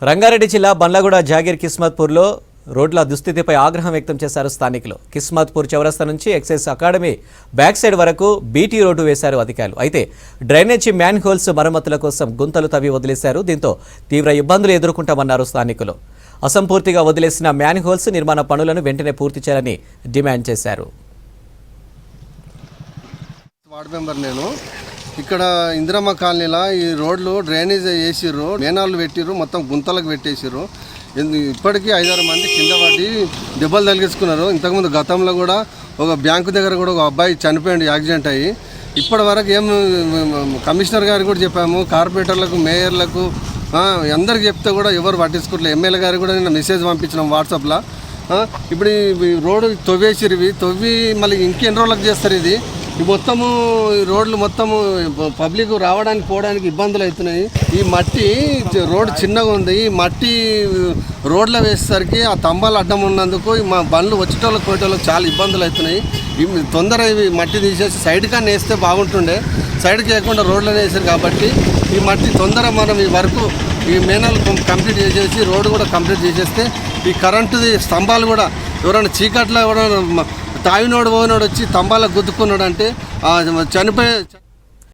రంగారెడ్డి జిల్లా బండ్లగూడ జాగీర్ కిస్మత్పూర్లో రోడ్ల దుస్థితిపై ఆగ్రహం వ్యక్తం చేశారు స్థానికులు. కిస్మత్పూర్ చౌరస్తా నుంచి ఎక్సైజ్ అకాడమీ బ్యాక్ సైడ్ వరకు బీటీ రోడ్డు వేశారు అధికారులు. అయితే డ్రైనేజీ మ్యాన్ హోల్స్ మరమ్మతుల కోసం గుంతలు తవ్వి వదిలేశారు. దీంతో తీవ్ర ఇబ్బందులు ఎదుర్కొంటామన్నారు స్థానికులు. అసంపూర్తిగా వదిలేసిన మ్యాన్ హోల్స్ నిర్మాణ పనులను వెంటనే పూర్తి చేయాలని డిమాండ్ చేశారు. వార్డు మెంబర్ నేను ఇక్కడ ఇందిరమ్మ కాలనీలో ఈ రోడ్లు డ్రైనేజ్ వేసిర్రు, మేనాలు పెట్టిర్రు, మొత్తం గుంతలకు పెట్టేసిర్రు. ఇప్పటికీ 5-6 మంది కింద పడి దెబ్బలు తగిలించుకున్నారు. ఇంతకుముందు గతంలో కూడా ఒక బ్యాంకు దగ్గర కూడా ఒక అబ్బాయి చనిపోయాడు యాక్సిడెంట్ అయ్యి. ఇప్పటి వరకు ఏం కమిషనర్ గారికి కూడా చెప్పాము, కార్పొరేటర్లకు, మేయర్లకు అందరికి చెప్తే కూడా ఎవరు పట్టించుకోవట్లేదు. ఎమ్మెల్యే గారికి కూడా నిన్న మెసేజ్ పంపించినాం వాట్సాప్లో. ఇప్పుడు ఈ రోడ్డు తవ్వేసిరు, ఇవి తవ్వి మళ్ళీ ఇంకెన్ని రోజులకు చేస్తారు? ఇది మొత్తము రోడ్లు మొత్తము పబ్లిక్ రావడానికి పోవడానికి ఇబ్బందులు అవుతున్నాయి. ఈ మట్టి రోడ్డు చిన్నగా ఉంది. ఈ మట్టి రోడ్లో వేసేసరికి ఆ తంబాలు అడ్డం ఉన్నందుకు మా బండ్లు వచ్చేటోళ్ళకి పోయేటోళ్ళకి చాలా ఇబ్బందులు అవుతున్నాయి. తొందర ఇవి మట్టి తీసేసి సైడ్ కానీ వేస్తే బాగుంటుండే. సైడ్కి వేయకుండా రోడ్లో వేసారు కాబట్టి ఈ మట్టి తొందర మనం ఈ వరకు ఈ మేనలు కంప్లీట్ చేసేసి రోడ్డు కూడా కంప్లీట్ చేసేస్తే ఈ కరెంటుది స్తంభాలు కూడా ఎవరైనా చీకట్లో ఎవరైనా తాగినోడు పోయినోడు వచ్చి స్తంభాలకు గుద్దుకున్నాడు అంటే చనిపోయే